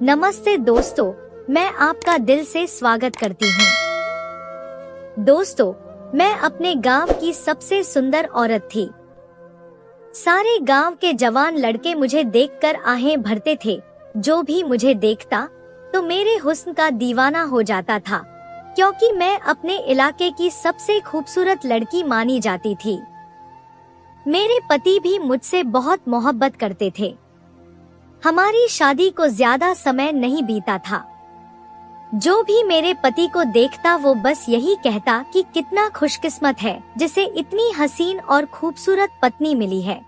नमस्ते दोस्तों, मैं आपका दिल से स्वागत करती हूँ। दोस्तों, मैं अपने गांव की सबसे सुंदर औरत थी। सारे गांव के जवान लड़के मुझे देखकर आहें भरते थे। जो भी मुझे देखता तो मेरे हुस्न का दीवाना हो जाता था, क्योंकि मैं अपने इलाके की सबसे खूबसूरत लड़की मानी जाती थी। मेरे पति भी मुझसे बहुत मोहब्बत करते थे। हमारी शादी को ज्यादा समय नहीं बीता था। जो भी मेरे पति को देखता वो बस यही कहता कि कितना खुशकिस्मत है जिसे इतनी हसीन और खूबसूरत पत्नी मिली है।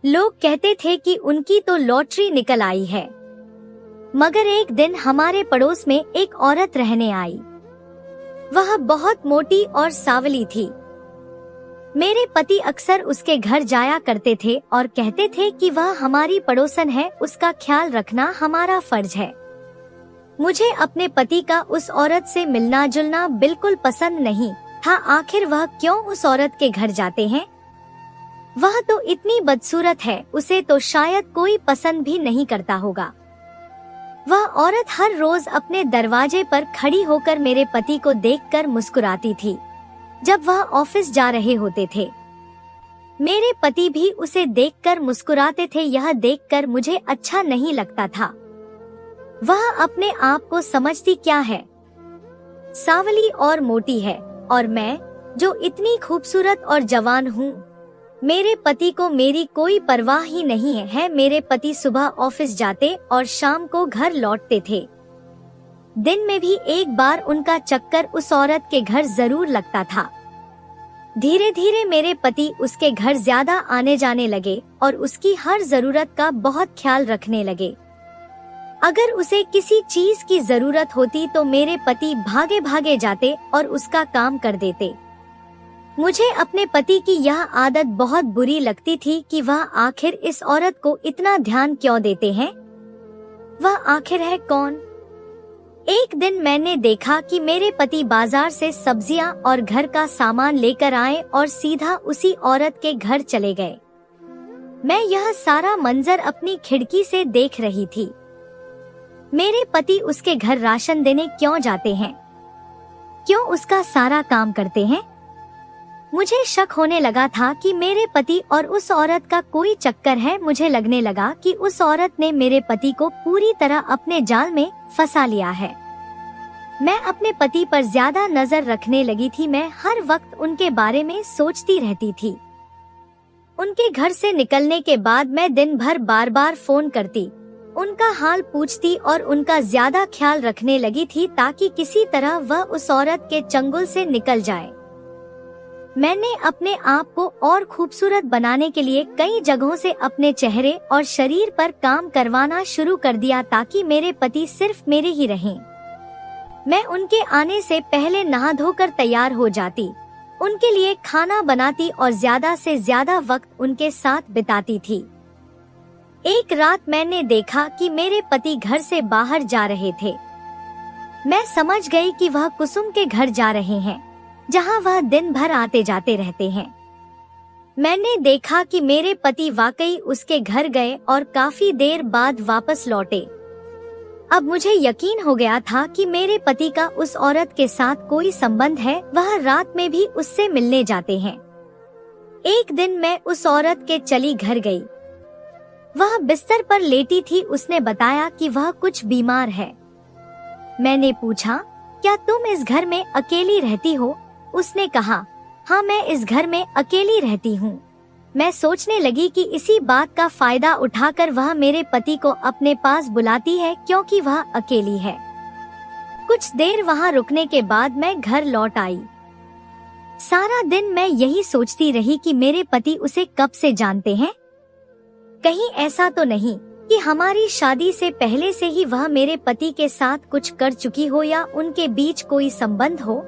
लोग कहते थे कि उनकी तो लॉटरी निकल आई है। मगर एक दिन हमारे पड़ोस में एक औरत रहने आई। वह बहुत मोटी और सांवली थी। मेरे पति अक्सर उसके घर जाया करते थे और कहते थे कि वह हमारी पड़ोसन है, उसका ख्याल रखना हमारा फर्ज है। मुझे अपने पति का उस औरत से मिलना जुलना बिल्कुल पसंद नहीं था। आखिर वह क्यों उस औरत के घर जाते हैं? वह तो इतनी बदसूरत है, उसे तो शायद कोई पसंद भी नहीं करता होगा। वह औरत हर रोज अपने दरवाजे पर खड़ी होकर मेरे पति को देखकर मुस्कुराती थी जब वह ऑफिस जा रहे होते थे। मेरे पति भी उसे देखकर मुस्कुराते थे। यह देखकर मुझे अच्छा नहीं लगता था। वह अपने आप को समझती क्या है, सांवली और मोटी है, और मैं जो इतनी खूबसूरत और जवान हूँ। मेरे पति को मेरी कोई परवाह ही नहीं है। मेरे पति सुबह ऑफिस जाते और शाम को घर लौटते थे। दिन में भी एक बार उनका चक्कर उस औरत के घर जरूर लगता था। धीरे धीरे मेरे पति उसके घर ज्यादा आने जाने लगे और उसकी हर जरूरत का बहुत ख्याल रखने लगे। अगर उसे किसी चीज की जरूरत होती तो मेरे पति भागे भागे जाते और उसका काम कर देते। मुझे अपने पति की यह आदत बहुत बुरी लगती थी कि वह आखिर इस औरत को इतना ध्यान क्यों देते हैं। वह आखिर है कौन? एक दिन मैंने देखा कि मेरे पति बाजार से सब्जियां और घर का सामान लेकर आए और सीधा उसी औरत के घर चले गए। मैं यह सारा मंजर अपनी खिड़की से देख रही थी। मेरे पति उसके घर राशन देने क्यों जाते हैं? क्यों उसका सारा काम करते हैं? मुझे शक होने लगा था कि मेरे पति और उस औरत का कोई चक्कर है। मुझे लगने लगा कि उस औरत ने मेरे पति को पूरी तरह अपने जाल में फंसा लिया है। मैं अपने पति पर ज्यादा नजर रखने लगी थी। मैं हर वक्त उनके बारे में सोचती रहती थी। उनके घर से निकलने के बाद मैं दिन भर बार बार फोन करती, उनका हाल पूछती और उनका ज्यादा ख्याल रखने लगी थी ताकि किसी तरह वह उस औरत के चंगुल से निकल जाए। मैंने अपने आप को और खूबसूरत बनाने के लिए कई जगहों से अपने चेहरे और शरीर पर काम करवाना शुरू कर दिया ताकि मेरे पति सिर्फ मेरे ही रहें। मैं उनके आने से पहले नहा धोकर तैयार हो जाती, उनके लिए खाना बनाती और ज्यादा से ज्यादा वक्त उनके साथ बिताती थी। एक रात मैंने देखा कि मेरे पति घर से बाहर जा रहे थे। मैं समझ गई कि वह कुसुम के घर जा रहे हैं, जहां वह दिन भर आते जाते रहते हैं। मैंने देखा कि मेरे पति वाकई उसके घर गए और काफी देर बाद वापस लौटे। अब मुझे यकीन हो गया था कि मेरे पति का उस औरत के साथ कोई संबंध है। वह रात में भी उससे मिलने जाते हैं। एक दिन मैं उस औरत के चली घर गई। वह बिस्तर पर लेटी थी। उसने बताया कि वह कुछ बीमार है। मैंने पूछा, क्या तुम इस घर में अकेली रहती हो? उसने कहा, हाँ, मैं इस घर में अकेली रहती हूँ। मैं सोचने लगी कि इसी बात का फायदा उठाकर वह मेरे पति को अपने पास बुलाती है, क्योंकि वह अकेली है। कुछ देर वहाँ रुकने के बाद मैं घर लौट आई। सारा दिन मैं यही सोचती रही कि मेरे पति उसे कब से जानते हैं। कहीं ऐसा तो नहीं कि हमारी शादी से पहले से ही वह मेरे पति के साथ कुछ कर चुकी हो या उनके बीच कोई संबंध हो।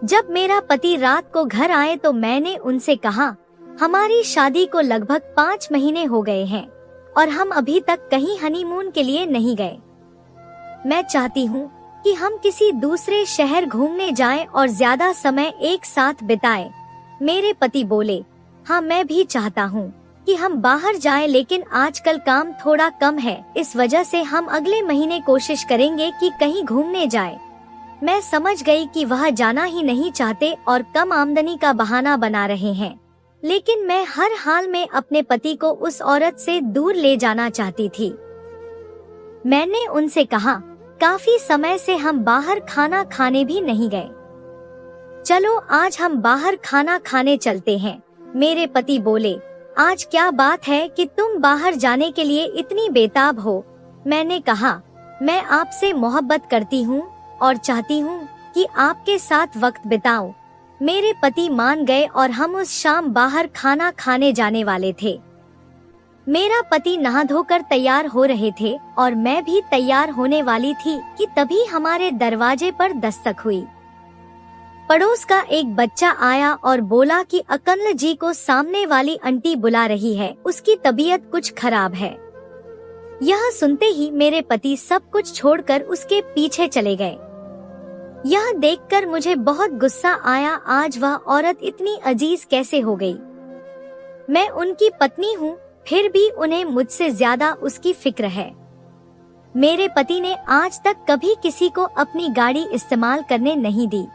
जब मेरा पति रात को घर आए तो मैंने उनसे कहा, हमारी शादी को लगभग 5 महीने हो गए हैं और हम अभी तक कहीं हनीमून के लिए नहीं गए। मैं चाहती हूँ कि हम किसी दूसरे शहर घूमने जाएं और ज्यादा समय एक साथ बिताएं। मेरे पति बोले, हाँ, मैं भी चाहता हूँ, कि हम बाहर जाएं, लेकिन आजकल काम थोड़ा कम है, इस वजह से हम अगले महीने कोशिश करेंगे कि कहीं घूमने जाएं। मैं समझ गई कि वह जाना ही नहीं चाहते और कम आमदनी का बहाना बना रहे हैं, लेकिन मैं हर हाल में अपने पति को उस औरत से दूर ले जाना चाहती थी। मैंने उनसे कहा, काफी समय से हम बाहर खाना खाने भी नहीं गए, चलो आज हम बाहर खाना खाने चलते हैं। मेरे पति बोले, आज क्या बात है कि तुम बाहर जाने के लिए इतनी बेताब हो? मैंने कहा, मैं आपसे मोहब्बत करती हूँ और चाहती हूँ कि आपके साथ वक्त बिताऊं। मेरे पति मान गए और हम उस शाम बाहर खाना खाने जाने वाले थे। मेरा पति नहा धोकर तैयार हो रहे थे और मैं भी तैयार होने वाली थी कि तभी हमारे दरवाजे पर दस्तक हुई। पड़ोस का एक बच्चा आया और बोला कि अकल जी को सामने वाली आंटी बुला रही है, उसकी तबीयत कुछ खराब है। यह सुनते ही मेरे पति सब कुछ छोड़कर उसके पीछे चले गए। यह देखकर मुझे बहुत गुस्सा आया, आज वह औरत इतनी अजीज कैसे हो गई? मैं उनकी पत्नी हूँ, फिर भी उन्हें मुझसे ज्यादा उसकी फिक्र है। मेरे पति ने आज तक कभी किसी को अपनी गाड़ी इस्तेमाल करने नहीं दी।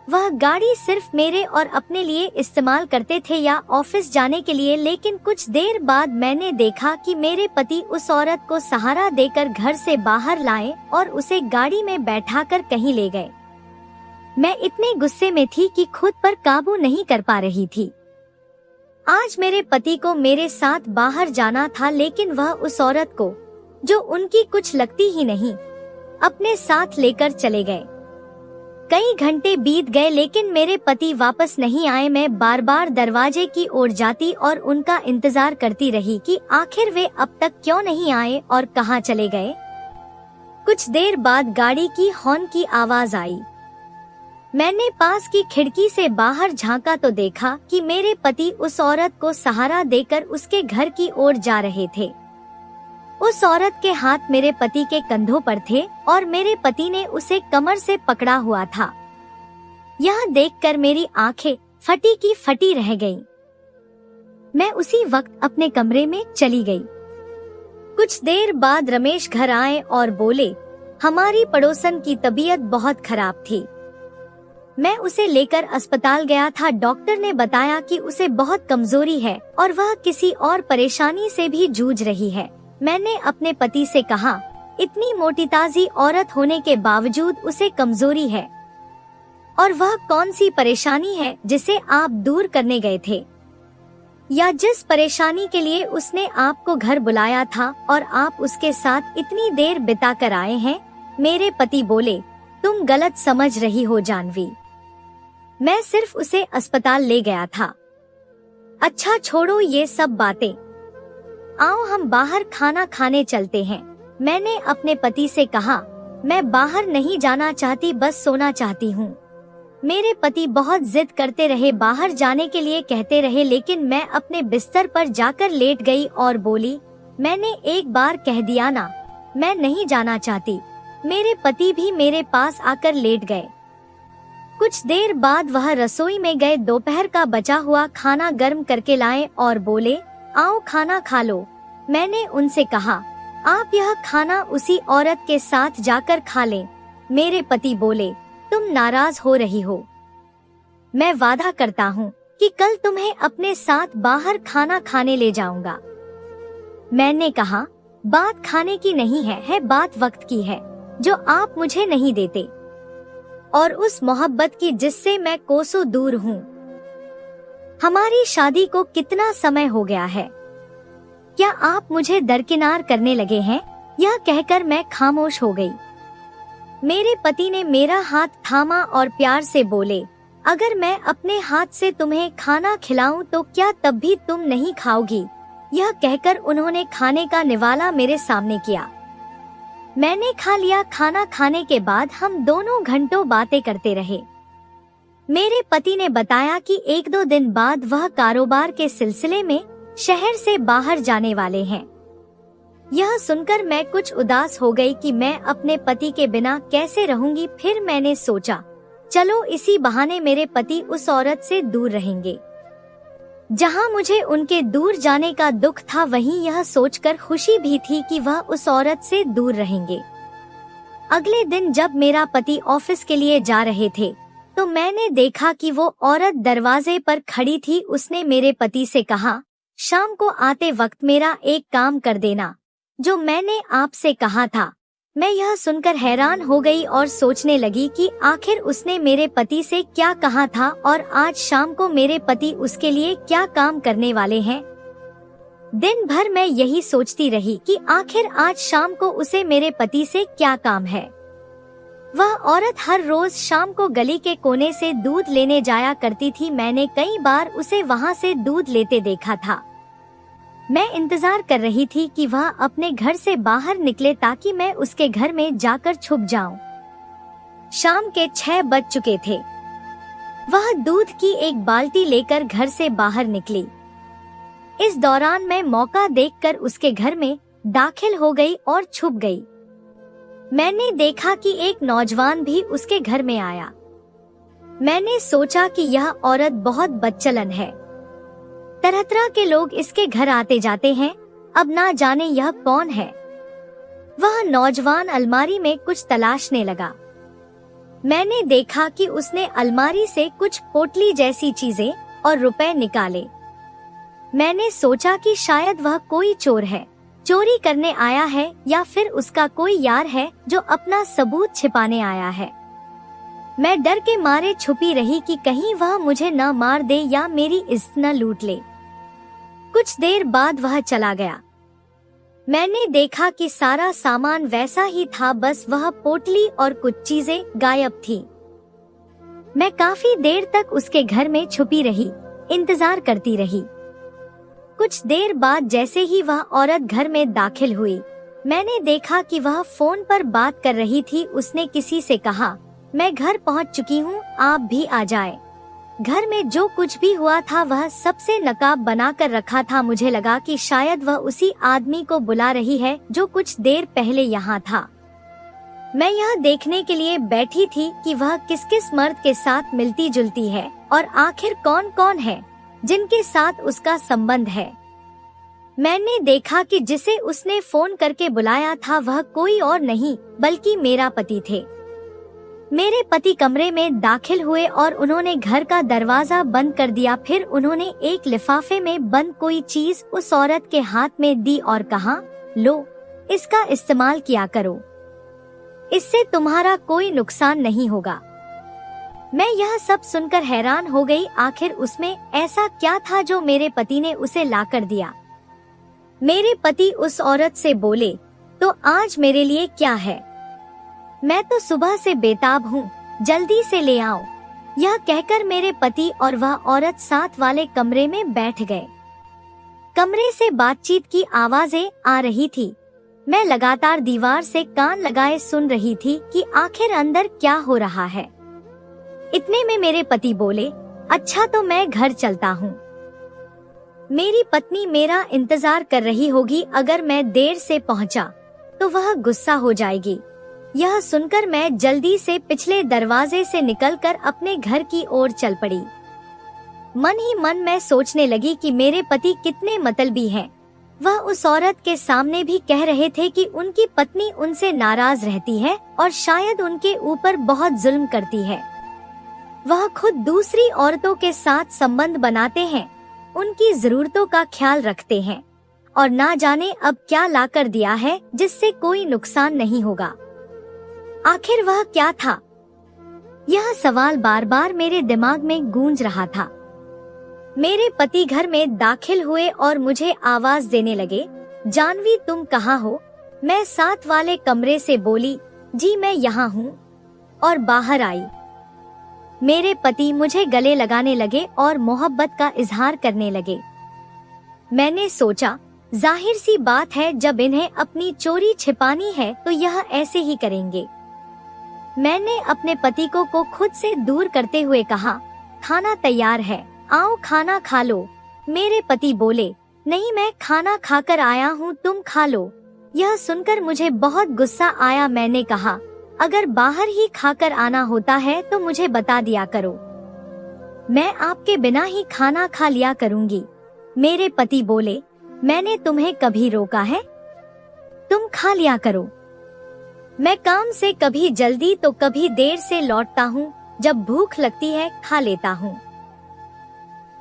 वह गाड़ी सिर्फ मेरे और अपने लिए इस्तेमाल करते थे या ऑफिस जाने के लिए, लेकिन कुछ देर बाद मैंने देखा कि मेरे पति उस औरत को सहारा देकर घर से बाहर लाए और उसे गाड़ी में बैठाकर कहीं ले गए। मैं इतने गुस्से में थी कि खुद पर काबू नहीं कर पा रही थी। आज मेरे पति को मेरे साथ बाहर जाना था, लेकिन वह उस औरत को, जो उनकी कुछ लगती ही नहीं, अपने साथ लेकर चले गए। कई घंटे बीत गए लेकिन मेरे पति वापस नहीं आए। मैं बार बार दरवाजे की ओर जाती और उनका इंतजार करती रही कि आखिर वे अब तक क्यों नहीं आए और कहां चले गए। कुछ देर बाद गाड़ी की हॉर्न की आवाज आई। मैंने पास की खिड़की से बाहर झांका तो देखा कि मेरे पति उस औरत को सहारा देकर उसके घर की ओर जा रहे थे। उस औरत के हाथ मेरे पति के कंधों पर थे और मेरे पति ने उसे कमर से पकड़ा हुआ था। यह देखकर मेरी आंखें फटी की फटी रह गईं। मैं उसी वक्त अपने कमरे में चली गई। कुछ देर बाद रमेश घर आए और बोले, हमारी पड़ोसन की तबीयत बहुत खराब थी। मैं उसे लेकर अस्पताल गया था। डॉक्टर ने बताया कि उसे बहुत कमजोरी है और वह किसी और परेशानी से भी जूझ रही है। मैंने अपने पति से कहा, इतनी मोटी ताजी औरत होने के बावजूद उसे कमजोरी है, और वह कौन सी परेशानी है जिसे आप दूर करने गए थे, या जिस परेशानी के लिए उसने आपको घर बुलाया था और आप उसके साथ इतनी देर बिता कर आए हैं? मेरे पति बोले, तुम गलत समझ रही हो जानवी, मैं सिर्फ उसे अस्पताल ले गया था। अच्छा छोड़ो ये सब बातें, आओ हम बाहर खाना खाने चलते हैं। मैंने अपने पति से कहा, मैं बाहर नहीं जाना चाहती, बस सोना चाहती हूँ। मेरे पति बहुत जिद करते रहे, बाहर जाने के लिए कहते रहे, लेकिन मैं अपने बिस्तर पर जाकर लेट गई और बोली, मैंने एक बार कह दिया ना, मैं नहीं जाना चाहती। मेरे पति भी मेरे पास आकर लेट गए। कुछ देर बाद वह रसोई में गए, दोपहर का बचा हुआ खाना गर्म करके लाए और बोले, आओ खाना खा लो। मैंने उनसे कहा, आप यह खाना उसी औरत के साथ जाकर खा लें। मेरे पति बोले, तुम नाराज हो रही हो। मैं वादा करता हूँ कि कल तुम्हें अपने साथ बाहर खाना खाने ले जाऊंगा। मैंने कहा, बात खाने की नहीं है बात वक्त की है, जो आप मुझे नहीं देते, और उस मोहब्बत की जिससे मैं कोसों दूर हूँ। हमारी शादी को कितना समय हो गया है, क्या आप मुझे दरकिनार करने लगे हैं? यह कहकर मैं खामोश हो गई। मेरे पति ने मेरा हाथ थामा और प्यार से बोले, अगर मैं अपने हाथ से तुम्हें खाना खिलाऊं तो क्या तब भी तुम नहीं खाओगी? यह कहकर उन्होंने खाने का निवाला मेरे सामने किया। मैंने खा लिया। खाना खाने के बाद हम दोनों घंटों बातें करते रहे। मेरे पति ने बताया कि 1-2 दिन बाद वह कारोबार के सिलसिले में शहर से बाहर जाने वाले हैं। यह सुनकर मैं कुछ उदास हो गई कि मैं अपने पति के बिना कैसे रहूंगी। फिर मैंने सोचा, चलो इसी बहाने मेरे पति उस औरत से दूर रहेंगे। जहां मुझे उनके दूर जाने का दुख था, वहीं यह सोचकर खुशी भी थी कि वह उस औरत से दूर रहेंगे। अगले दिन जब मेरा पति ऑफिस के लिए जा रहे थे तो मैंने देखा कि वो औरत दरवाजे पर खड़ी थी। उसने मेरे पति से कहा, शाम को आते वक्त मेरा एक काम कर देना जो मैंने आपसे कहा था। मैं यह सुनकर हैरान हो गई और सोचने लगी कि आखिर उसने मेरे पति से क्या कहा था और आज शाम को मेरे पति उसके लिए क्या काम करने वाले हैं। दिन भर मैं यही सोचती रही कि आखिर आज शाम को उसे मेरे पति से क्या काम है। वह औरत हर रोज शाम को गली के कोने से दूध लेने जाया करती थी। मैंने कई बार उसे वहां से दूध लेते देखा था। मैं इंतजार कर रही थी कि वह अपने घर से बाहर निकले ताकि मैं उसके घर में जाकर छुप जाऊं। शाम के 6 बज चुके थे। वह दूध की एक बाल्टी लेकर घर से बाहर निकली। इस दौरान मैं मौका देखकर उसके घर में दाखिल हो गई और छुप गई। मैंने देखा कि एक नौजवान भी उसके घर में आया। मैंने सोचा कि यह औरत बहुत बदचलन है। तरह तरह के लोग इसके घर आते जाते हैं, अब ना जाने यह कौन है। वह नौजवान अलमारी में कुछ तलाशने लगा। मैंने देखा कि उसने अलमारी से कुछ पोटली जैसी चीजें और रुपए निकाले। मैंने सोचा कि शायद वह कोई चोर है, चोरी करने आया है या फिर उसका कोई यार है जो अपना सबूत छिपाने आया है। मैं डर के मारे छुपी रही कि कहीं वह मुझे न मार दे या मेरी इज्जत न लूट ले। कुछ देर बाद वह चला गया। मैंने देखा कि सारा सामान वैसा ही था, बस वह पोटली और कुछ चीजें गायब थी। मैं काफी देर तक उसके घर में छुपी रही, इंतजार करती रही। कुछ देर बाद जैसे ही वह औरत घर में दाखिल हुई, मैंने देखा कि वह फोन पर बात कर रही थी। उसने किसी से कहा, मैं घर पहुंच चुकी हूँ, आप भी आ जाए। घर में जो कुछ भी हुआ था वह सबसे नकाब बनाकर रखा था। मुझे लगा कि शायद वह उसी आदमी को बुला रही है जो कुछ देर पहले यहाँ था। मैं यह देखने के लिए बैठी थी कि वह किस किस मर्द के साथ मिलती जुलती है और आखिर कौन कौन है जिनके साथ उसका संबंध है। मैंने देखा कि जिसे उसने फोन करके बुलाया था वह कोई और नहीं बल्कि मेरा पति थे। मेरे पति कमरे में दाखिल हुए और उन्होंने घर का दरवाजा बंद कर दिया। फिर उन्होंने एक लिफाफे में बंद कोई चीज उस औरत के हाथ में दी और कहा, लो, इसका इस्तेमाल किया करो, इससे तुम्हारा कोई नुकसान नहीं होगा। मैं यह सब सुनकर हैरान हो गई। आखिर उसमें ऐसा क्या था जो मेरे पति ने उसे लाकर दिया। मेरे पति उस औरत से बोले, तो आज मेरे लिए क्या है? मैं तो सुबह से बेताब हूँ, जल्दी से ले आओ। यह कहकर मेरे पति और वह औरत साथ वाले कमरे में बैठ गए। कमरे से बातचीत की आवाजें आ रही थी। मैं लगातार दीवार से कान लगाए सुन रही थी कि आखिर अंदर क्या हो रहा है। इतने में मेरे पति बोले, अच्छा तो मैं घर चलता हूँ। मेरी पत्नी मेरा इंतजार कर रही होगी, अगर मैं देर से पहुँचा तो वह गुस्सा हो जाएगी। यह सुनकर मैं जल्दी से पिछले दरवाजे से निकलकर अपने घर की ओर चल पड़ी। मन ही मन मैं सोचने लगी कि मेरे पति कितने मतलबी हैं। वह उस औरत के सामने भी कह रहे थे कि उनकी पत्नी उनसे नाराज रहती है और शायद उनके ऊपर बहुत जुल्म करती है। वह खुद दूसरी औरतों के साथ संबंध बनाते हैं, उनकी जरूरतों का ख्याल रखते हैं और ना जाने अब क्या लाकर दिया है जिससे कोई नुकसान नहीं होगा। आखिर वह क्या था? यह सवाल बार बार मेरे दिमाग में गूंज रहा था। मेरे पति घर में दाखिल हुए और मुझे आवाज देने लगे, जानवी तुम कहाँ हो? मैं साथ वाले कमरे से बोली, जी मैं यहाँ हूँ, और बाहर आई। मेरे पति मुझे गले लगाने लगे और मोहब्बत का इजहार करने लगे। मैंने सोचा, जाहिर सी बात है, जब इन्हें अपनी चोरी छिपानी है तो यह ऐसे ही करेंगे। मैंने अपने पति को खुद से दूर करते हुए कहा, खाना तैयार है, आओ खाना खा लो। मेरे पति बोले, नहीं मैं खाना खाकर आया हूँ, तुम खा लो। यह सुनकर मुझे बहुत गुस्सा आया। मैंने कहा, अगर बाहर ही खाकर आना होता है तो मुझे बता दिया करो। मैं आपके बिना ही खाना खा लिया करूंगी। मेरे पति बोले, मैंने तुम्हें कभी रोका है? तुम खा लिया करो। मैं काम से कभी जल्दी तो कभी देर से लौटता हूँ, जब भूख लगती है खा लेता हूँ।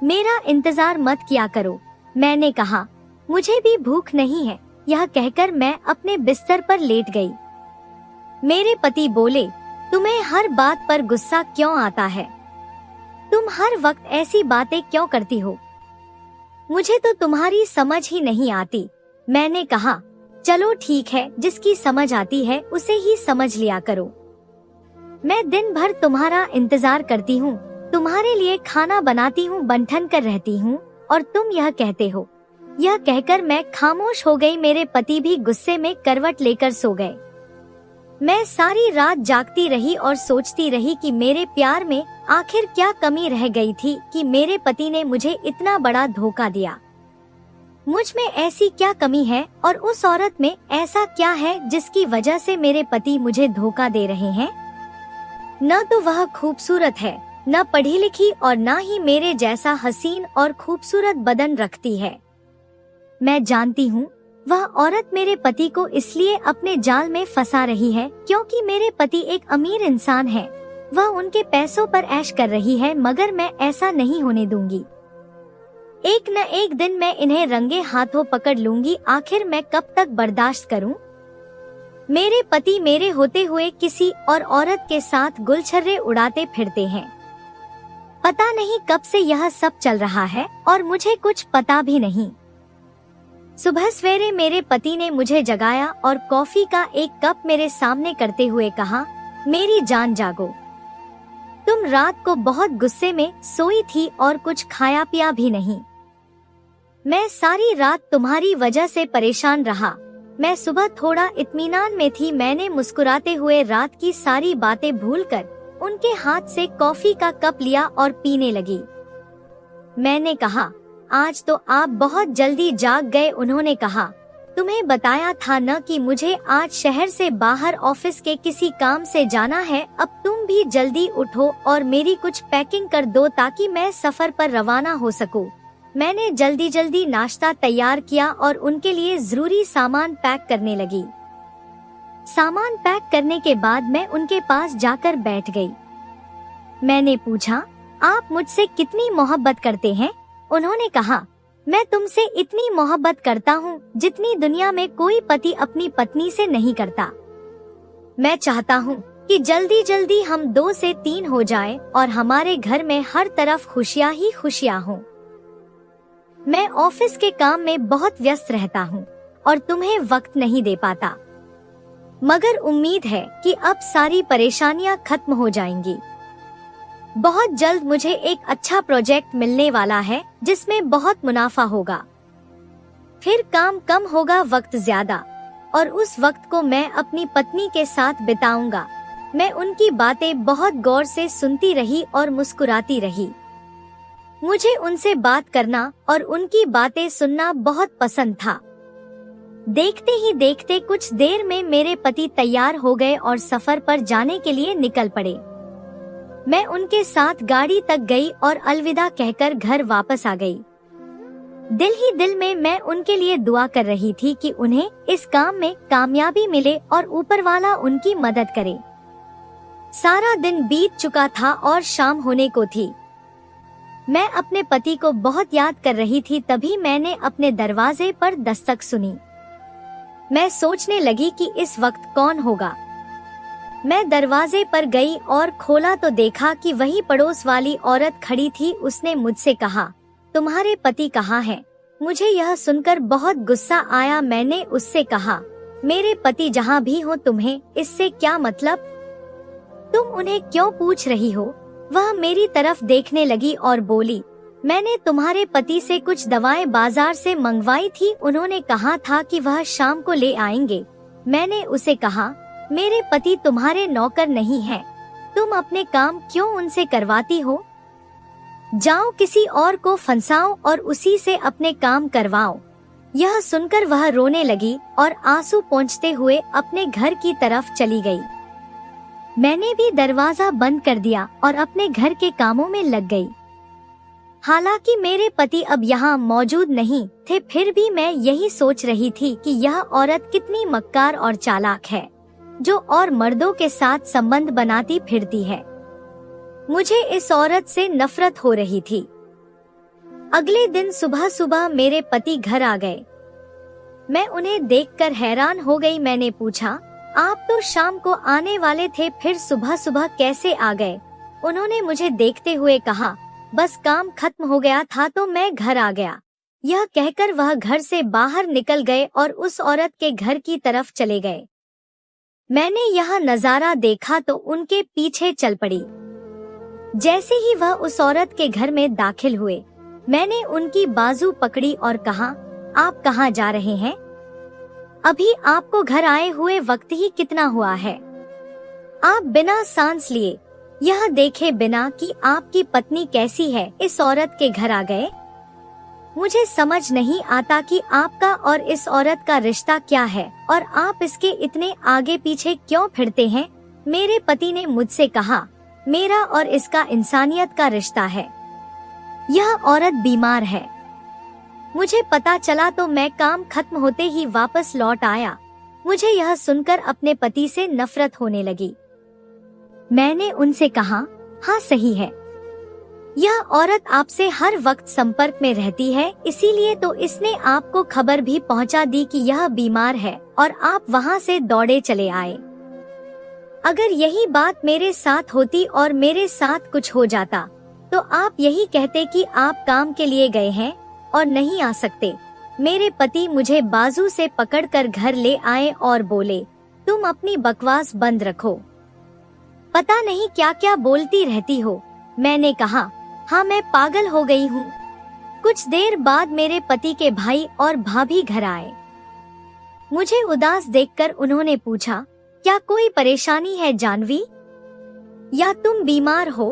मेरा इंतजार मत किया करो। मैंने कहा, मुझे भी भूख नहीं है। यह कहकर मैं अपने बिस्तर पर लेट गई। मेरे पति बोले, तुम्हें हर बात पर गुस्सा क्यों आता है? तुम हर वक्त ऐसी बातें क्यों करती हो? मुझे तो तुम्हारी समझ ही नहीं आती। मैंने कहा, चलो ठीक है, जिसकी समझ आती है उसे ही समझ लिया करो। मैं दिन भर तुम्हारा इंतजार करती हूँ, तुम्हारे लिए खाना बनाती हूँ, बंठन कर रहती हूँ, और तुम यह कहते हो। यह कहकर मैं खामोश हो गई। मेरे पति भी गुस्से में करवट लेकर सो गए। मैं सारी रात जागती रही और सोचती रही कि मेरे प्यार में आखिर क्या कमी रह गई थी कि मेरे पति ने मुझे इतना बड़ा धोखा दिया। मुझ में ऐसी क्या कमी है और उस औरत में ऐसा क्या है जिसकी वजह से मेरे पति मुझे धोखा दे रहे हैं? न तो वह खूबसूरत है, न पढ़ी लिखी, और न ही मेरे जैसा हसीन और खूबसूरत बदन रखती है। मैं जानती हूँ वह औरत मेरे पति को इसलिए अपने जाल में फंसा रही है क्योंकि मेरे पति एक अमीर इंसान है। वह उनके पैसों पर ऐश कर रही है, मगर मैं ऐसा नहीं होने दूंगी। एक न एक दिन मैं इन्हें रंगे हाथों पकड़ लूंगी। आखिर मैं कब तक बर्दाश्त करूं? मेरे पति मेरे होते हुए किसी और औरत के साथ गुलछर्रे उड़ाते फिरते हैं। पता नहीं कब से यह सब चल रहा है और मुझे कुछ पता भी नहीं। सुबह सवेरे मेरे पति ने मुझे जगाया और कॉफी का एक कप मेरे सामने करते हुए कहा, मेरी जान जागो। तुम रात को बहुत गुस्से में सोई थी और कुछ खाया पिया भी नहीं। मैं सारी रात तुम्हारी वजह से परेशान रहा। मैं सुबह थोड़ा इत्मीनान में थी। मैंने मुस्कुराते हुए रात की सारी बातें भूलकर उनके हाथ से कॉफी का कप लिया और पीने लगी। मैंने कहा, आज तो आप बहुत जल्दी जाग गए। उन्होंने कहा, तुम्हें बताया था न कि मुझे आज शहर से बाहर ऑफिस के किसी काम से जाना है। अब तुम भी जल्दी उठो और मेरी कुछ पैकिंग कर दो ताकि मैं सफर पर रवाना हो सकूं। मैंने जल्दी जल्दी नाश्ता तैयार किया और उनके लिए जरूरी सामान पैक करने लगी। सामान पैक करने के बाद मैं उनके पास जाकर बैठ गई। मैंने पूछा, आप मुझसे कितनी मोहब्बत करते हैं? उन्होंने कहा, मैं तुमसे इतनी मोहब्बत करता हूँ जितनी दुनिया में कोई पति अपनी पत्नी से नहीं करता। मैं चाहता हूँ कि जल्दी जल्दी हम 2 से 3 हो जाएं और हमारे घर में हर तरफ खुशियाँ ही खुशियाँ हों। मैं ऑफिस के काम में बहुत व्यस्त रहता हूँ और तुम्हें वक्त नहीं दे पाता, मगर उम्मीद है कि अब सारी परेशानियाँ खत्म हो जाएंगी। बहुत जल्द मुझे एक अच्छा प्रोजेक्ट मिलने वाला है जिसमें बहुत मुनाफा होगा। फिर काम कम होगा, वक्त ज्यादा, और उस वक्त को मैं अपनी पत्नी के साथ बिताऊंगा। मैं उनकी बातें बहुत गौर से सुनती रही और मुस्कुराती रही। मुझे उनसे बात करना और उनकी बातें सुनना बहुत पसंद था। देखते ही देखते कुछ देर में मेरे पति तैयार हो गए और सफर पर जाने के लिए निकल पड़े। मैं उनके साथ गाड़ी तक गई और अलविदा कहकर घर वापस आ गई। दिल ही दिल में मैं उनके लिए दुआ कर रही थी कि उन्हें इस काम में कामयाबी मिले और ऊपर वाला उनकी मदद करे। सारा दिन बीत चुका था और शाम होने को थी। मैं अपने पति को बहुत याद कर रही थी। तभी मैंने अपने दरवाजे पर दस्तक सुनी। मैं सोचने लगी कि इस वक्त कौन होगा। मैं दरवाजे पर गई और खोला तो देखा कि वही पड़ोस वाली औरत खड़ी थी। उसने मुझसे कहा, तुम्हारे पति कहाँ हैं? मुझे यह सुनकर बहुत गुस्सा आया। मैंने उससे कहा, मेरे पति जहाँ भी हो तुम्हें इससे क्या मतलब? तुम उन्हें क्यों पूछ रही हो? वह मेरी तरफ देखने लगी और बोली, मैंने तुम्हारे पति से कुछ दवाएं बाजार से मंगवाई थी। उन्होंने कहा था कि वह शाम को ले आएंगे। मैंने उसे कहा, मेरे पति तुम्हारे नौकर नहीं हैं। तुम अपने काम क्यों उनसे करवाती हो? जाओ किसी और को फंसाओ और उसी से अपने काम करवाओ। यह सुनकर वह रोने लगी और आंसू पोंछते हुए अपने घर की तरफ चली गई। मैंने भी दरवाजा बंद कर दिया और अपने घर के कामों में लग गई। हालांकि मेरे पति अब यहाँ मौजूद नहीं थे, फिर भी मैं यही सोच रही थी कि यह औरत कितनी मक्कार और चालाक है, जो और मर्दों के साथ संबंध बनाती फिरती है। मुझे इस औरत से नफरत हो रही थी। अगले दिन सुबह सुबह मेरे पति घर आ गए। मैं उन्हें देखकर हैरान हो गई। मैंने पूछा, आप तो शाम को आने वाले थे, फिर सुबह सुबह कैसे आ गए? उन्होंने मुझे देखते हुए कहा, बस काम खत्म हो गया था तो मैं घर आ गया। यह कहकर वह घर से बाहर निकल गए और उस औरत के घर की तरफ चले गए। मैंने यह नजारा देखा तो उनके पीछे चल पड़ी। जैसे ही वह उस औरत के घर में दाखिल हुए, मैंने उनकी बाजू पकड़ी और कहा, आप कहाँ जा रहे हैं? अभी आपको घर आए हुए वक्त ही कितना हुआ है? आप बिना सांस लिए, यह देखे बिना कि आपकी पत्नी कैसी है, इस औरत के घर आ गए। मुझे समझ नहीं आता कि आपका और इस औरत का रिश्ता क्या है और आप इसके इतने आगे पीछे क्यों फिरते हैं। मेरे पति ने मुझसे कहा, मेरा और इसका इंसानियत का रिश्ता है। यह औरत बीमार है। मुझे पता चला तो मैं काम खत्म होते ही वापस लौट आया। मुझे यह सुनकर अपने पति से नफरत होने लगी। मैंने उनसे कहा, हाँ सही है, यह औरत आपसे हर वक्त संपर्क में रहती है, इसीलिए तो इसने आपको खबर भी पहुंचा दी कि यह बीमार है और आप वहां से दौड़े चले आए। अगर यही बात मेरे साथ होती और मेरे साथ कुछ हो जाता तो आप यही कहते कि आप काम के लिए गए हैं और नहीं आ सकते। मेरे पति मुझे बाजू से पकड़कर घर ले आए और बोले, तुम अपनी बकवास बंद रखो, पता नहीं क्या क्या बोलती रहती हो। मैंने कहा, हाँ मैं पागल हो गई हूँ। कुछ देर बाद मेरे पति के भाई और भाभी घर आए। मुझे उदास देखकर उन्होंने पूछा, क्या कोई परेशानी है जानवी, या तुम बीमार हो?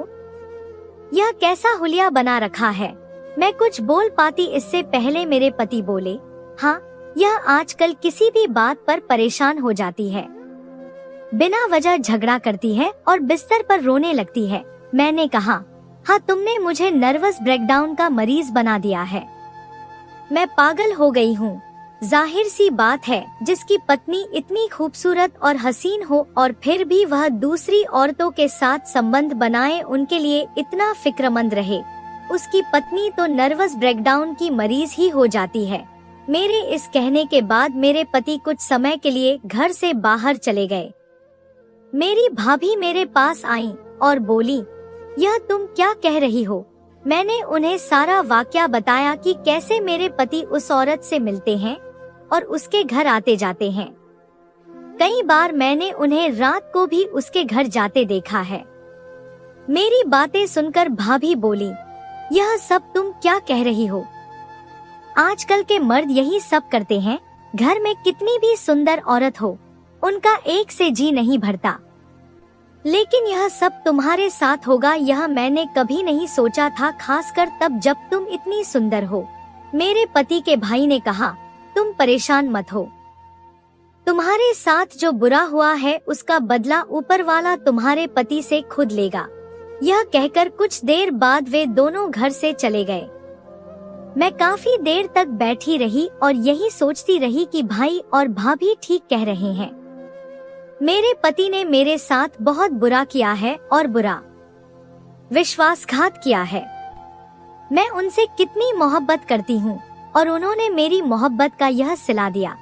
यह कैसा हुलिया बना रखा है? मैं कुछ बोल पाती इससे पहले मेरे पति बोले, हाँ यह आजकल किसी भी बात पर परेशान हो जाती है, बिना वजह झगड़ा करती है और बिस्तर पर रोने लगती है। मैंने कहा, हाँ तुमने मुझे नर्वस ब्रेकडाउन का मरीज बना दिया है। मैं पागल हो गई हूँ। जाहिर सी बात है, जिसकी पत्नी इतनी खूबसूरत और हसीन हो और फिर भी वह दूसरी औरतों के साथ संबंध बनाए, उनके लिए इतना फिक्रमंद रहे, उसकी पत्नी तो नर्वस ब्रेकडाउन की मरीज ही हो जाती है। मेरे इस कहने के बाद मेरे पति कुछ समय के लिए घर से बाहर चले गए। मेरी भाभी मेरे पास आई और बोली, यह तुम क्या कह रही हो? मैंने उन्हें सारा वाकया बताया कि कैसे मेरे पति उस औरत से मिलते हैं और उसके घर आते जाते हैं। कई बार मैंने उन्हें रात को भी उसके घर जाते देखा है। मेरी बातें सुनकर भाभी बोली, यह सब तुम क्या कह रही हो? आजकल के मर्द यही सब करते हैं। घर में कितनी भी सुंदर औरत हो, उनका एक से जी नहीं भरता। लेकिन यह सब तुम्हारे साथ होगा, यह मैंने कभी नहीं सोचा था, खासकर तब जब तुम इतनी सुंदर हो। मेरे पति के भाई ने कहा, तुम परेशान मत हो, तुम्हारे साथ जो बुरा हुआ है उसका बदला ऊपर वाला तुम्हारे पति से खुद लेगा। यह कहकर कुछ देर बाद वे दोनों घर से चले गए। मैं काफी देर तक बैठी रही और यही सोचती रही कि भाई और भाभी ठीक कह रहे हैं। मेरे पति ने मेरे साथ बहुत बुरा किया है और बुरा विश्वासघात किया है। मैं उनसे कितनी मोहब्बत करती हूँ और उन्होंने मेरी मोहब्बत का यह सिला दिया।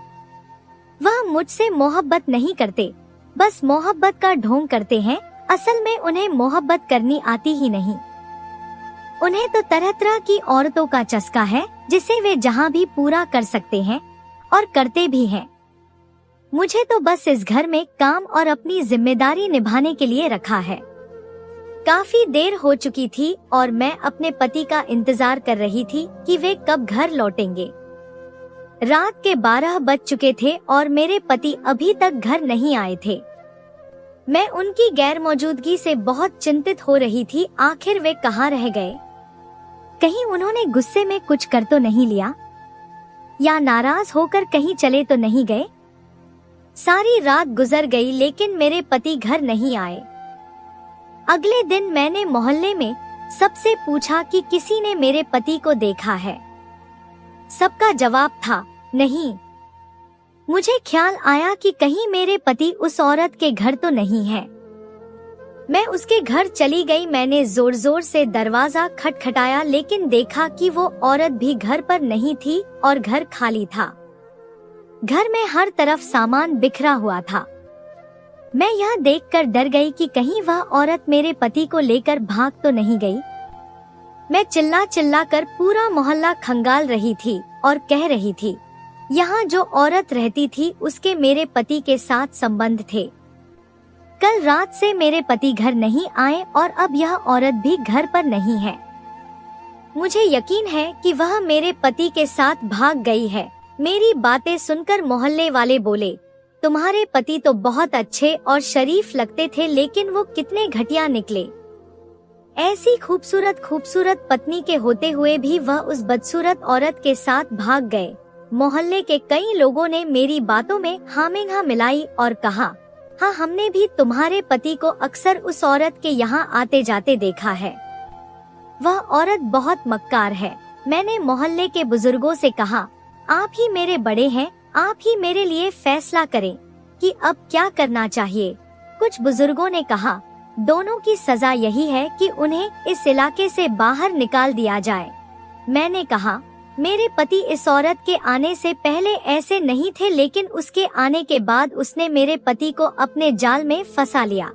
वह मुझसे मोहब्बत नहीं करते, बस मोहब्बत का ढोंग करते हैं। असल में उन्हें मोहब्बत करनी आती ही नहीं। उन्हें तो तरह तरह की औरतों का चस्का है, जिसे वे जहाँ भी पूरा कर सकते हैं और करते भी हैं। मुझे तो बस इस घर में काम और अपनी जिम्मेदारी निभाने के लिए रखा है। काफी देर हो चुकी थी और मैं अपने पति का इंतजार कर रही थी कि वे कब घर लौटेंगे। रात के 12 बज चुके थे और मेरे पति अभी तक घर नहीं आए थे। मैं उनकी गैर मौजूदगी से बहुत चिंतित हो रही थी। आखिर वे कहाँ रह गए? कहीं उन्होंने गुस्से में कुछ कर तो नहीं लिया, या नाराज होकर कहीं चले तो नहीं गए? सारी रात गुजर गई लेकिन मेरे पति घर नहीं आए। अगले दिन मैंने मोहल्ले में सबसे पूछा कि किसी ने मेरे पति को देखा है। सबका जवाब था नहीं। मुझे ख्याल आया कि कहीं मेरे पति उस औरत के घर तो नहीं है। मैं उसके घर चली गई। मैंने जोर जोर से दरवाजा खटखटाया, लेकिन देखा कि वो औरत भी घर पर नहीं थी और घर खाली था। घर में हर तरफ सामान बिखरा हुआ था। मैं यह देखकर डर गई कि कहीं वह औरत मेरे पति को लेकर भाग तो नहीं गई। मैं चिल्ला चिल्ला कर पूरा मोहल्ला खंगाल रही थी और कह रही थी, यहाँ जो औरत रहती थी उसके मेरे पति के साथ संबंध थे। कल रात से मेरे पति घर नहीं आए और अब यह औरत भी घर पर नहीं है। मुझे यकीन है कि वह मेरे पति के साथ भाग गई है। मेरी बातें सुनकर मोहल्ले वाले बोले, तुम्हारे पति तो बहुत अच्छे और शरीफ लगते थे, लेकिन वो कितने घटिया निकले। ऐसी खूबसूरत पत्नी के होते हुए भी वह उस बदसूरत औरत के साथ भाग गए। मोहल्ले के कई लोगों ने मेरी बातों में हाँ में हाँ मिलाई और कहा, हाँ हमने भी तुम्हारे पति को अक्सर उस औरत के यहाँ आते जाते देखा है। वह औरत बहुत मक्कार है। मैंने मोहल्ले के बुजुर्गों से कहा, आप ही मेरे बड़े हैं, आप ही मेरे लिए फैसला करें कि अब क्या करना चाहिए। कुछ बुजुर्गों ने कहा, दोनों की सजा यही है कि उन्हें इस इलाके से बाहर निकाल दिया जाए। मैंने कहा, मेरे पति इस औरत के आने से पहले ऐसे नहीं थे, लेकिन उसके आने के बाद उसने मेरे पति को अपने जाल में फंसा लिया।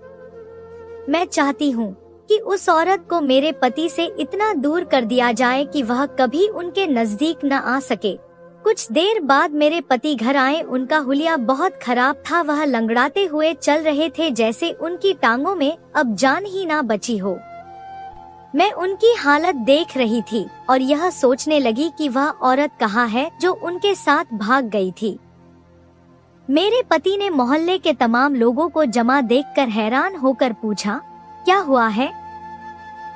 मैं चाहती हूँ कि उस औरत को मेरे पति से इतना दूर कर दिया जाए कि वह कभी उनके नजदीक न आ सके। कुछ देर बाद मेरे पति घर आए। उनका हुलिया बहुत खराब था। वह लंगड़ाते हुए चल रहे थे जैसे उनकी टांगों में अब जान ही ना बची हो। मैं उनकी हालत देख रही थी और यह सोचने लगी कि वह औरत कहाँ है जो उनके साथ भाग गई थी। मेरे पति ने मोहल्ले के तमाम लोगों को जमा देखकर हैरान होकर पूछा, क्या हुआ है?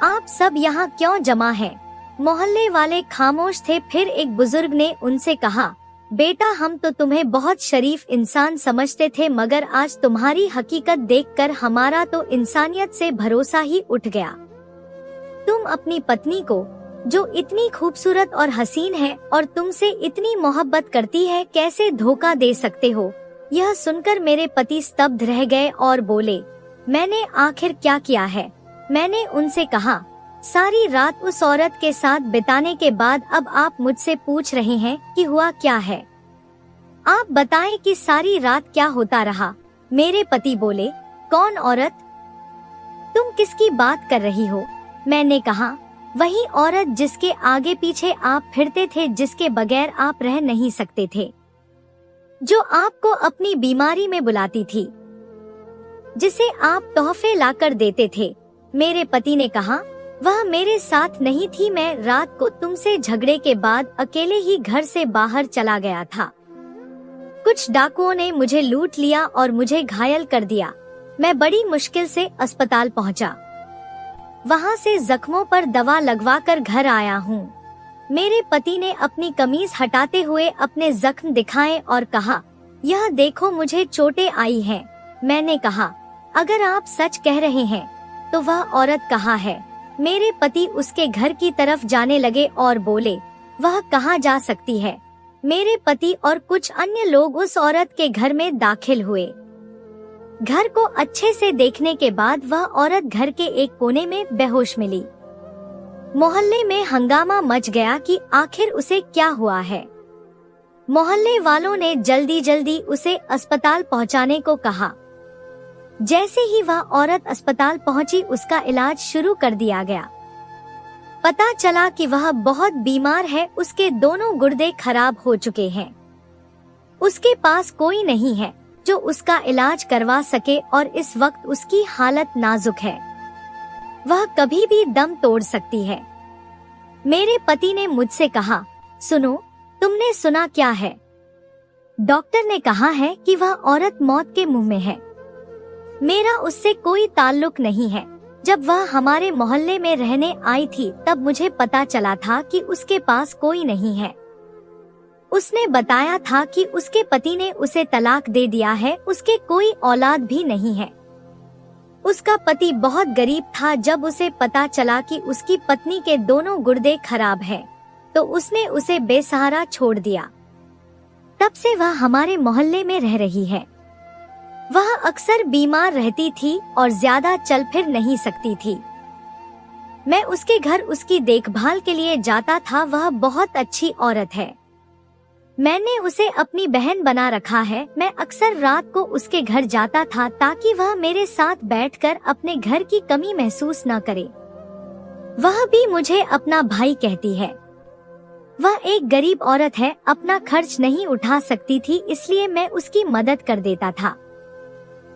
आप सब यहाँ क्यों जमा हैं? मोहल्ले वाले खामोश थे। फिर एक बुजुर्ग ने उनसे कहा, बेटा हम तो तुम्हें बहुत शरीफ इंसान समझते थे, मगर आज तुम्हारी हकीकत देखकर हमारा तो इंसानियत से भरोसा ही उठ गया। तुम अपनी पत्नी को, जो इतनी खूबसूरत और हसीन है और तुमसे इतनी मोहब्बत करती है, कैसे धोखा दे सकते हो? यह सुनकर मेरे पति स्तब्ध रह गए और बोले, मैंने आखिर क्या किया है? मैंने उनसे कहा, सारी रात उस औरत के साथ बिताने के बाद अब आप मुझसे पूछ रहे हैं कि हुआ क्या है। आप बताएं कि सारी रात क्या होता रहा। मेरे पति बोले, कौन औरत? तुम किसकी बात कर रही हो? मैंने कहा, वही औरत जिसके आगे पीछे आप फिरते थे, जिसके बगैर आप रह नहीं सकते थे, जो आपको अपनी बीमारी में बुलाती थी, जिसे आप तोहफे लाकर देते थे। मेरे पति ने कहा, वह मेरे साथ नहीं थी। मैं रात को तुमसे झगड़े के बाद अकेले ही घर से बाहर चला गया था। कुछ डाकुओं ने मुझे लूट लिया और मुझे घायल कर दिया। मैं बड़ी मुश्किल से अस्पताल पहुंचा। वहां से जख्मों पर दवा लगवाकर घर आया हूँ। मेरे पति ने अपनी कमीज हटाते हुए अपने जख्म दिखाए और कहा, यह देखो मुझे चोटें आई हैं। मैंने कहा, अगर आप सच कह रहे हैं तो वह औरत कहाँ है? मेरे पति उसके घर की तरफ जाने लगे और बोले, वह कहाँ जा सकती है? मेरे पति और कुछ अन्य लोग उस औरत के घर में दाखिल हुए। घर को अच्छे से देखने के बाद वह औरत घर के एक कोने में बेहोश मिली। मोहल्ले में हंगामा मच गया कि आखिर उसे क्या हुआ है। मोहल्ले वालों ने जल्दी जल्दी उसे अस्पताल पहुंचाने को कहा। जैसे ही वह औरत अस्पताल पहुंची, उसका इलाज शुरू कर दिया गया। पता चला कि वह बहुत बीमार है। उसके दोनों गुर्दे खराब हो चुके हैं। उसके पास कोई नहीं है जो उसका इलाज करवा सके और इस वक्त उसकी हालत नाजुक है। वह कभी भी दम तोड़ सकती है। मेरे पति ने मुझसे कहा, सुनो, तुमने सुना क्या है? डॉक्टर ने कहा है कि वह औरत मौत के मुंह में है। मेरा उससे कोई ताल्लुक नहीं है। जब वह हमारे मोहल्ले में रहने आई थी तब मुझे पता चला था कि उसके पास कोई नहीं है। उसने बताया था कि उसके पति ने उसे तलाक दे दिया है, उसके कोई औलाद भी नहीं है। उसका पति बहुत गरीब था। जब उसे पता चला कि उसकी पत्नी के दोनों गुर्दे खराब हैं, तो उसने उसे बेसहारा छोड़ दिया। तब से वह हमारे मोहल्ले में रह रही है। वह अक्सर बीमार रहती थी और ज्यादा चल फिर नहीं सकती थी। मैं उसके घर उसकी देखभाल के लिए जाता था। वह बहुत अच्छी औरत है। मैंने उसे अपनी बहन बना रखा है। मैं अक्सर रात को उसके घर जाता था ताकि वह मेरे साथ बैठकर अपने घर की कमी महसूस न करे। वह भी मुझे अपना भाई कहती है। वह एक गरीब औरत है, अपना खर्च नहीं उठा सकती थी, इसलिए मैं उसकी मदद कर देता था।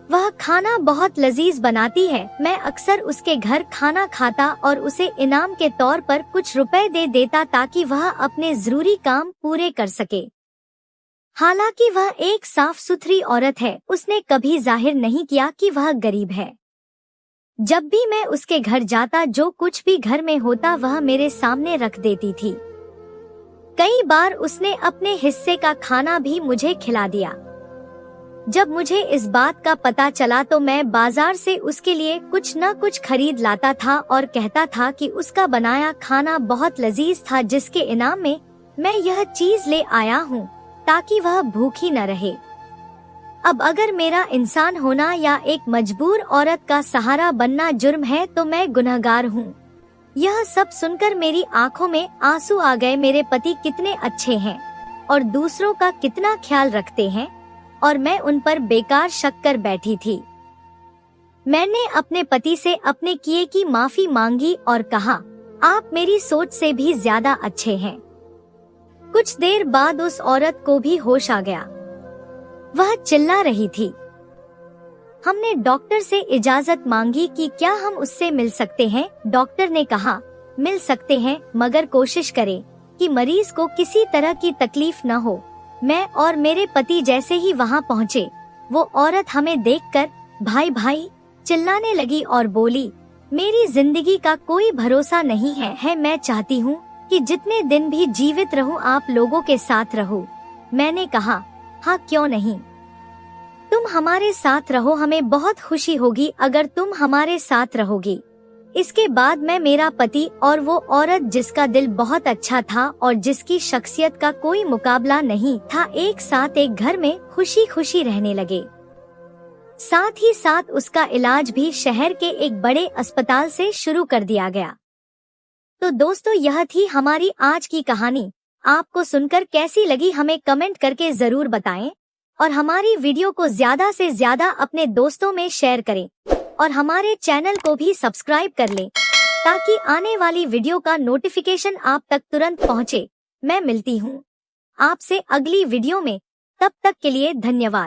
वह खाना बहुत लजीज बनाती है। मैं अक्सर उसके घर खाना खाता और उसे इनाम के तौर पर कुछ रुपए दे देता ताकि वह अपने जरूरी काम पूरे कर सके। हालांकि वह एक साफ सुथरी औरत है, उसने कभी जाहिर नहीं किया कि वह गरीब है। जब भी मैं उसके घर जाता, जो कुछ भी घर में होता वह मेरे सामने रख देती थी। कई बार उसने अपने हिस्से का खाना भी मुझे खिला दिया। जब मुझे इस बात का पता चला तो मैं बाजार से उसके लिए कुछ न कुछ खरीद लाता था और कहता था कि उसका बनाया खाना बहुत लजीज था, जिसके इनाम में मैं यह चीज ले आया हूँ ताकि वह भूखी न रहे। अब अगर मेरा इंसान होना या एक मजबूर औरत का सहारा बनना जुर्म है तो मैं गुनहगार हूँ। यह सब सुनकर मेरी आंखों में आंसू आ गए। मेरे पति कितने अच्छे हैं और दूसरों का कितना ख्याल रखते हैं, और मैं उन पर बेकार शक कर बैठी थी। मैंने अपने पति से अपने किए की माफी मांगी और कहा, आप मेरी सोच से भी ज्यादा अच्छे हैं। कुछ देर बाद उस औरत को भी होश आ गया। वह चिल्ला रही थी। हमने डॉक्टर से इजाजत मांगी कि क्या हम उससे मिल सकते हैं। डॉक्टर ने कहा, मिल सकते हैं, मगर कोशिश करें कि मरीज को किसी तरह की तकलीफ न हो। मैं और मेरे पति जैसे ही वहां पहुंचे, वो औरत हमें देखकर भाई भाई चिल्लाने लगी और बोली, मेरी जिंदगी का कोई भरोसा नहीं है। मैं चाहती हूँ कि जितने दिन भी जीवित रहूं आप लोगों के साथ रहूं। मैंने कहा, हाँ क्यों नहीं, तुम हमारे साथ रहो, हमें बहुत खुशी होगी अगर तुम हमारे साथ रहोगी। इसके बाद मैं, मेरा पति और वो औरत जिसका दिल बहुत अच्छा था और जिसकी शख्सियत का कोई मुकाबला नहीं था, एक साथ एक घर में खुशी खुशी रहने लगे। साथ ही साथ उसका इलाज भी शहर के एक बड़े अस्पताल से शुरू कर दिया गया। तो दोस्तों, यह थी हमारी आज की कहानी। आपको सुनकर कैसी लगी हमें कमेंट करके जरूर बताएं और हमारी वीडियो को ज्यादा से ज्यादा अपने दोस्तों में शेयर करें और हमारे चैनल को भी सब्सक्राइब कर लें ताकि आने वाली वीडियो का नोटिफिकेशन आप तक तुरंत पहुंचे। मैं मिलती हूं आपसे अगली वीडियो में, तब तक के लिए धन्यवाद।